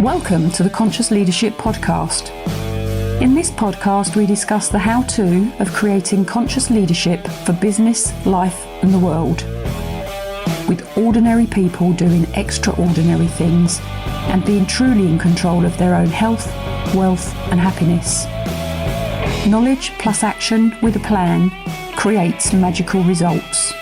Welcome to the Conscious Leadership Podcast. In this podcast, we discuss the how-to of creating conscious leadership for business, life, and the world. With ordinary people doing extraordinary things and being truly in control of their own health, wealth, and happiness. Knowledge plus action with a plan creates magical results.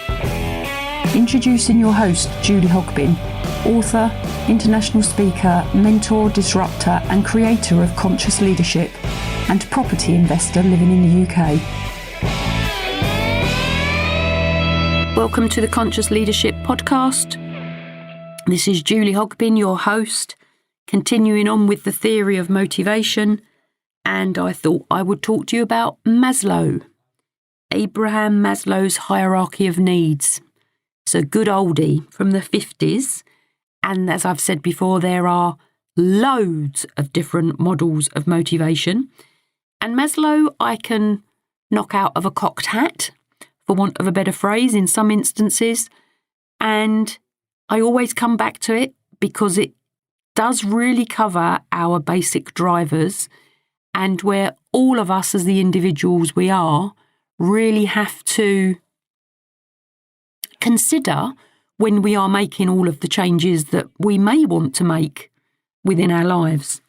Introducing your host, Julie Hogbin, author, international speaker, mentor, disruptor, and creator of conscious leadership, and property investor living in the UK. Welcome to the Conscious Leadership Podcast. This is Julie Hogbin, your host, continuing on with the theory of motivation, and I thought I would talk to you about Maslow, Abraham Maslow's hierarchy of needs. It's a good oldie from the 50s, and as I've said before, there are loads of different models of motivation, and Maslow I can knock out of a cocked hat, for want of a better phrase in some instances, and I always come back to it because it does really cover our basic drivers and where all of us as the individuals we are really have to consider when we are making all of the changes that we may want to make within our lives.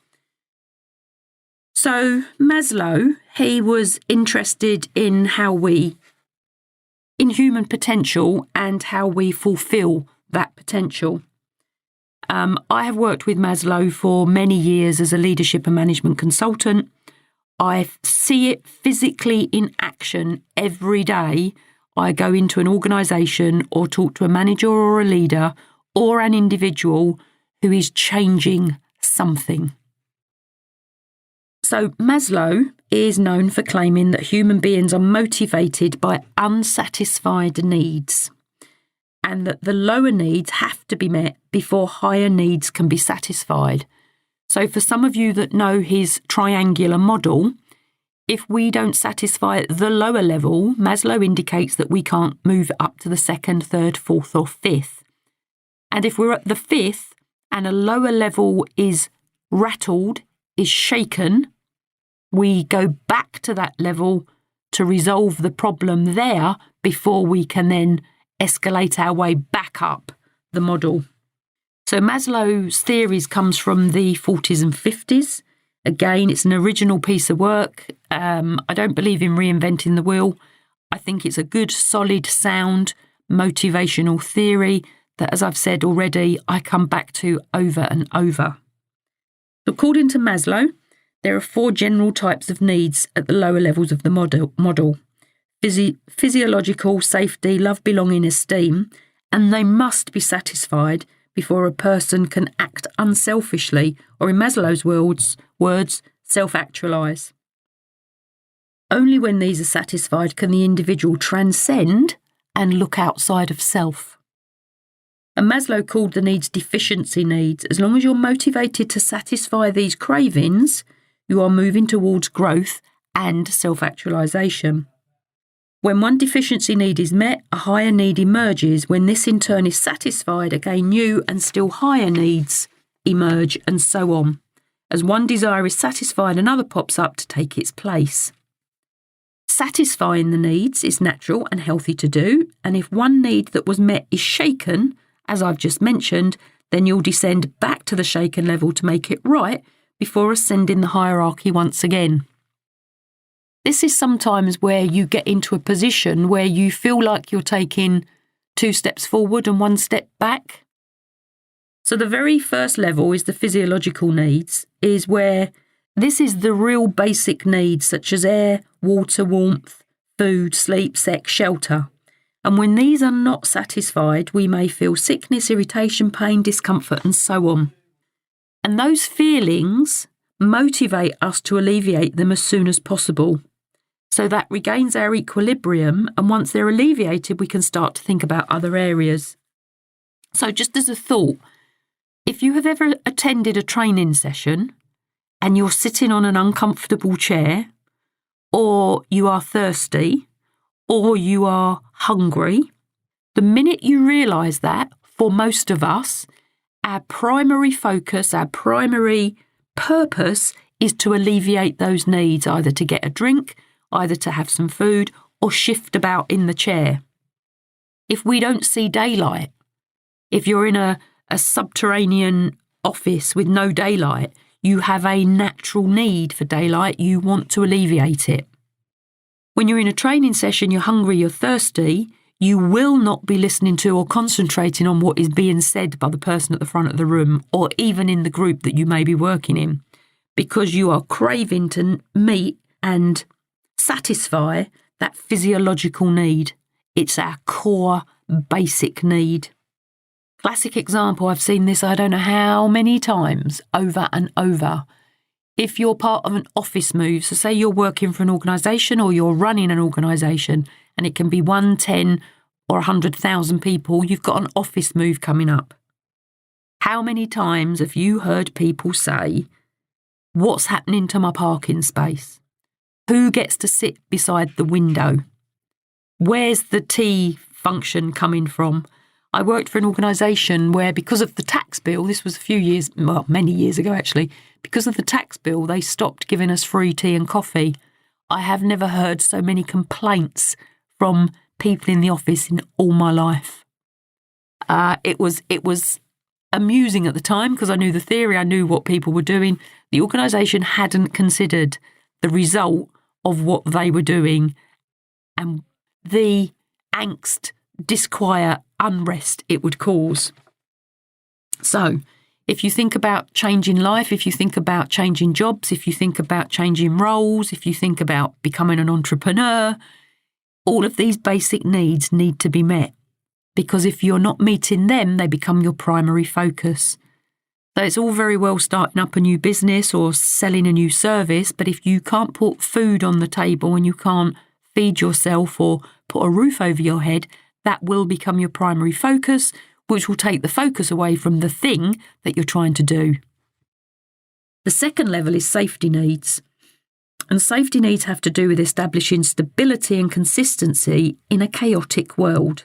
So Maslow, he was interested in human potential and how we fulfil that potential. I have worked with Maslow for many years as a leadership and management consultant. I see it physically in action every day. I go into an organisation or talk to a manager or a leader or an individual who is changing something. So Maslow is known for claiming that human beings are motivated by unsatisfied needs and that the lower needs have to be met before higher needs can be satisfied. So for some of you that know his triangular model, if we don't satisfy the lower level, Maslow indicates that we can't move up to the second, third, fourth or fifth. And if we're at the fifth and a lower level is rattled, is shaken, we go back to that level to resolve the problem there before we can then escalate our way back up the model. So Maslow's theories comes from the 40s and 50s. Again, it's an original piece of work. I don't believe in reinventing the wheel. I think it's a good, solid, sound, motivational theory that, as I've said already, I come back to over and over. According to Maslow, there are 4 general types of needs at the lower levels of the model. Physiological, safety, love, belonging, esteem, and they must be satisfied before a person can act unselfishly, or in Maslow's words, self-actualise. Only when these are satisfied can the individual transcend and look outside of self. And Maslow called the needs deficiency needs. As long as you're motivated to satisfy these cravings, you are moving towards growth and self-actualisation. When one deficiency need is met, a higher need emerges. When this in turn is satisfied, again new and still higher needs emerge, and so on. As one desire is satisfied, another pops up to take its place. Satisfying the needs is natural and healthy to do, and if one need that was met is shaken, as I've just mentioned, then you'll descend back to the shaken level to make it right before ascending the hierarchy once again. This is sometimes where you get into a position where you feel like you're taking 2 steps forward and 1 step back. So the very first level is the physiological needs, is where this is the real basic needs such as air, water, warmth, food, sleep, sex, shelter. And when these are not satisfied, we may feel sickness, irritation, pain, discomfort, and so on. And those feelings motivate us to alleviate them as soon as possible. So that regains our equilibrium, and once they're alleviated, we can start to think about other areas. So just as a thought, if you have ever attended a training session and you're sitting on an uncomfortable chair, or you are thirsty, or you are hungry, the minute you realise that, for most of us, our primary focus, our primary purpose is to alleviate those needs, either to get a drink, either to have some food, or shift about in the chair. If we don't see daylight, if you're in a subterranean office with no daylight, you have a natural need for daylight. You want to alleviate it. When you're in a training session, you're hungry, you're thirsty, you will not be listening to or concentrating on what is being said by the person at the front of the room, or even in the group that you may be working in, because you are craving to meet and satisfy that physiological need. It's our core basic need. Classic example, I've seen this I don't know how many times, over and over. If you're part of an office move, so say you're working for an organisation or you're running an organisation, and it can be 1, 10 or 100,000 people, you've got an office move coming up. How many times have you heard people say, what's happening to my parking space? Who gets to sit beside the window? Where's the tea function coming from? I worked for an organisation where, because of the tax bill, this was many years ago actually, because of the tax bill, they stopped giving us free tea and coffee. I have never heard so many complaints from people in the office in all my life. It was amusing at the time because I knew the theory, I knew what people were doing. The organisation hadn't considered the result of what they were doing and the angst, disquiet, unrest it would cause. So, if you think about changing life, if you think about changing jobs, if you think about changing roles, if you think about becoming an entrepreneur, all of these basic needs need to be met, because if you're not meeting them, they become your primary focus. So it's all very well starting up a new business or selling a new service, but if you can't put food on the table and you can't feed yourself or put a roof over your head, that will become your primary focus, which will take the focus away from the thing that you're trying to do. The second level is safety needs. And safety needs have to do with establishing stability and consistency in a chaotic world.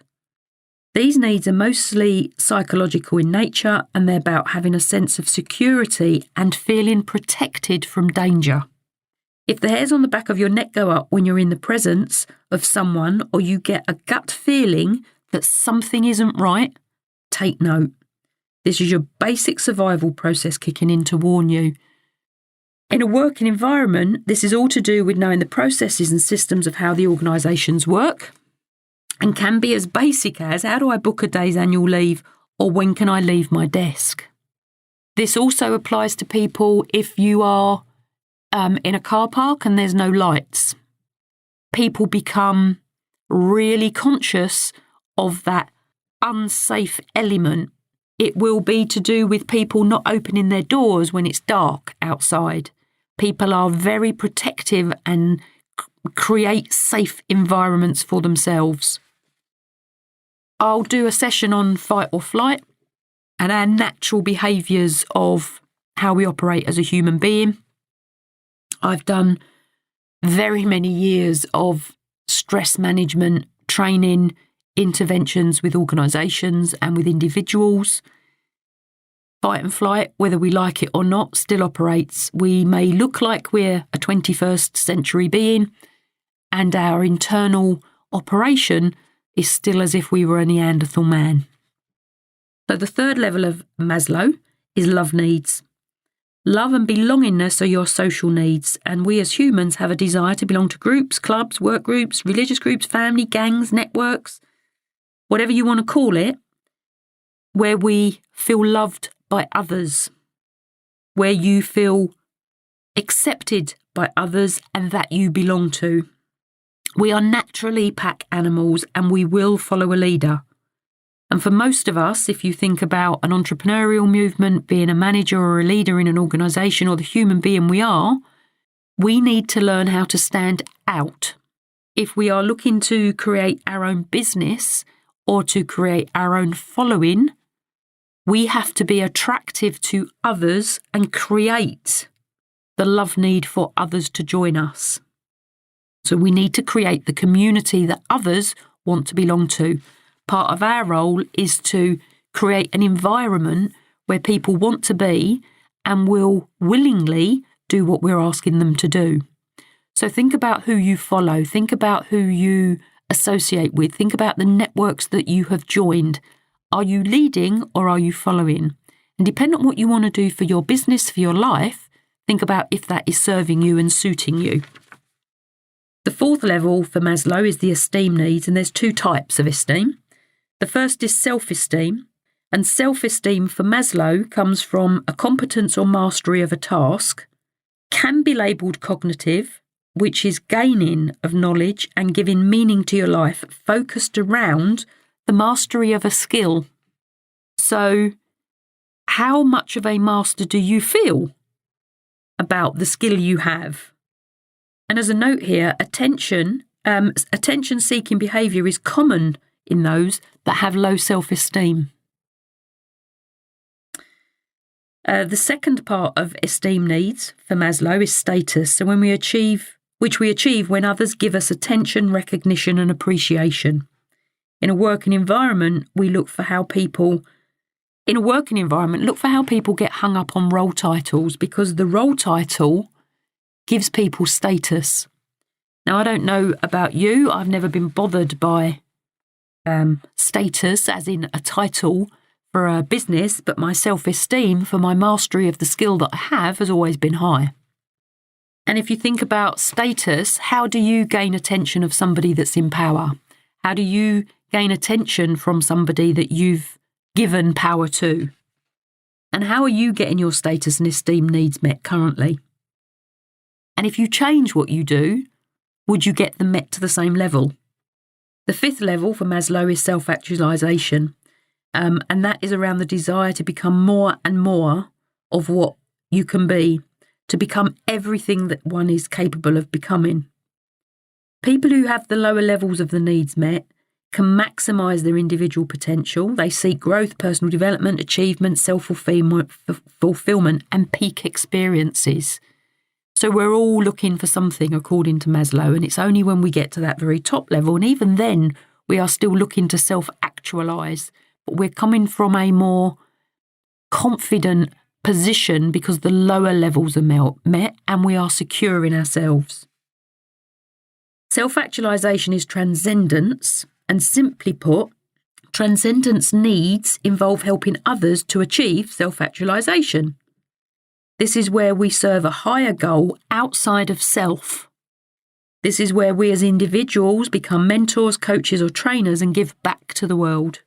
These needs are mostly psychological in nature, and they're about having a sense of security and feeling protected from danger. If the hairs on the back of your neck go up when you're in the presence of someone, or you get a gut feeling that something isn't right, take note. This is your basic survival process kicking in to warn you. In a working environment, this is all to do with knowing the processes and systems of how the organisations work, and can be as basic as, how do I book a day's annual leave, or when can I leave my desk? This also applies to people if you are in a car park and there's no lights. People become really conscious of that unsafe element. It will be to do with people not opening their doors when it's dark outside. People are very protective and create safe environments for themselves. I'll do a session on fight or flight and our natural behaviours of how we operate as a human being. I've done very many years of stress management training, interventions with organisations and with individuals. Fight and flight, whether we like it or not, still operates. We may look like we're a 21st century being, and our internal operation is still as if we were a Neanderthal man. So the third level of Maslow is love needs. Love and belongingness are your social needs, and we as humans have a desire to belong to groups, clubs, work groups, religious groups, family, gangs, networks, whatever you want to call it, where we feel loved by others, where you feel accepted by others and that you belong to. We are naturally pack animals and we will follow a leader. And for most of us, if you think about an entrepreneurial movement, being a manager or a leader in an organisation, or the human being we are, we need to learn how to stand out. If we are looking to create our own business or to create our own following, we have to be attractive to others and create the love need for others to join us. So we need to create the community that others want to belong to. Part of our role is to create an environment where people want to be and will willingly do what we're asking them to do. So think about who you follow. Think about who you associate with. Think about the networks that you have joined. Are you leading or are you following? And depending on what you want to do for your business, for your life, think about if that is serving you and suiting you. The fourth level for Maslow is the esteem needs, and there's two types of esteem. The first is self-esteem, and self-esteem for Maslow comes from a competence or mastery of a task, can be labelled cognitive, which is gaining of knowledge and giving meaning to your life, focused around the mastery of a skill. So, how much of a master do you feel about the skill you have? And as a note here, attention-seeking behaviour is common in those that have low self-esteem. The second part of esteem needs for Maslow is status. So which we achieve when others give us attention, recognition and appreciation. In a working environment, look for how people get hung up on role titles, because the role title gives people status. Now, I don't know about you. I've never been bothered by status as in a title for a business, but my self-esteem for my mastery of the skill that I have has always been high. And if you think about status, how do you gain attention of somebody that's in power? How do you gain attention from somebody that you've given power to? And how are you getting your status and esteem needs met currently? And if you change what you do, would you get them met to the same level? The fifth level for Maslow is self-actualisation. And that is around the desire to become more and more of what you can be, to become everything that one is capable of becoming. People who have the lower levels of the needs met can maximise their individual potential. They seek growth, personal development, achievement, self-fulfilment and peak experiences. So we're all looking for something according to Maslow, and it's only when we get to that very top level, and even then we are still looking to self-actualise, but we're coming from a more confident position because the lower levels are met and we are secure in ourselves. Self-actualisation is transcendence, and simply put, transcendence needs involve helping others to achieve self-actualisation. This is where we serve a higher goal outside of self. This is where we as individuals become mentors, coaches or trainers and give back to the world.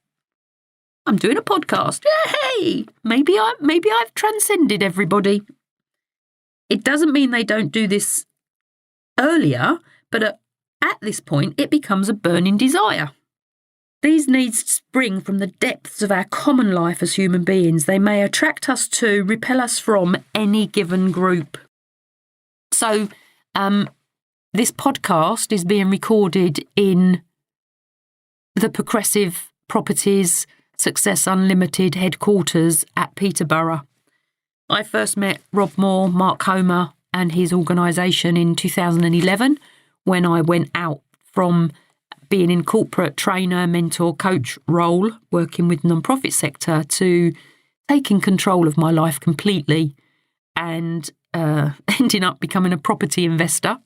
I'm doing a podcast. Hey, maybe I've transcended everybody. It doesn't mean they don't do this earlier, but at this point it becomes a burning desire. These needs spring from the depths of our common life as human beings. They may attract us to, repel us from any given group. So, this podcast is being recorded in the Progressive Properties Success Unlimited headquarters at Peterborough. I first met Rob Moore, Mark Homer and his organisation in 2011 when I went out from being in corporate trainer, mentor, coach role, working with non-profit sector, to taking control of my life completely and ending up becoming a property investor.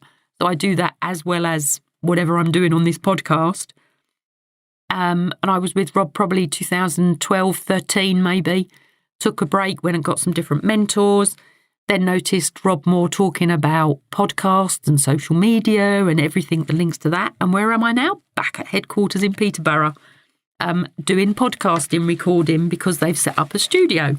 So I do that as well as whatever I'm doing on this podcast. And I was with Rob probably 2012, 13 maybe. Took a break, went and got some different mentors. Then noticed Rob Moore talking about podcasts and social media and everything that links to that. And where am I now? Back at headquarters in Peterborough, doing podcasting, recording, because they've set up a studio.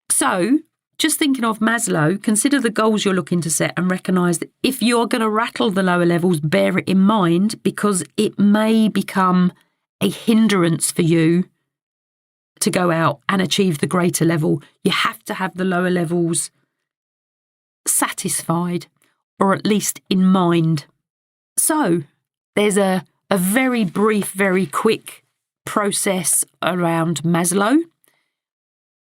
So just thinking of Maslow, consider the goals you're looking to set and recognise that if you're going to rattle the lower levels, bear it in mind because it may become a hindrance for you to go out and achieve the greater level. You have to have the lower levels satisfied, or at least in mind. So there's a very brief, very quick process around Maslow.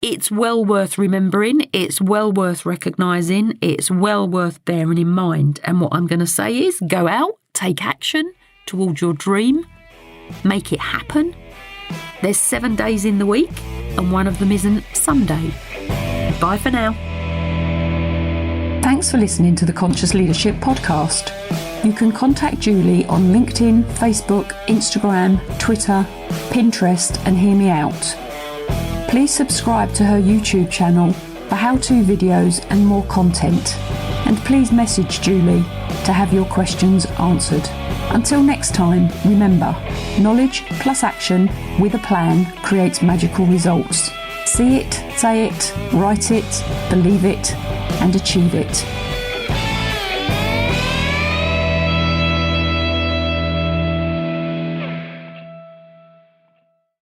It's well worth remembering, it's well worth recognising, it's well worth bearing in mind. And what I'm going to say is go out, take action towards your dream, make it happen. There's 7 days in the week. and one of them isn't someday. Bye for now. Thanks for listening to the Conscious Leadership Podcast. You can contact Julie on LinkedIn, Facebook, Instagram, Twitter, Pinterest, and hear me out. Please subscribe to her YouTube channel for how-to videos and more content. And please message Julie to have your questions answered. Until next time, remember, knowledge plus action with a plan creates magical results. See it, say it, write it, believe it, and achieve it.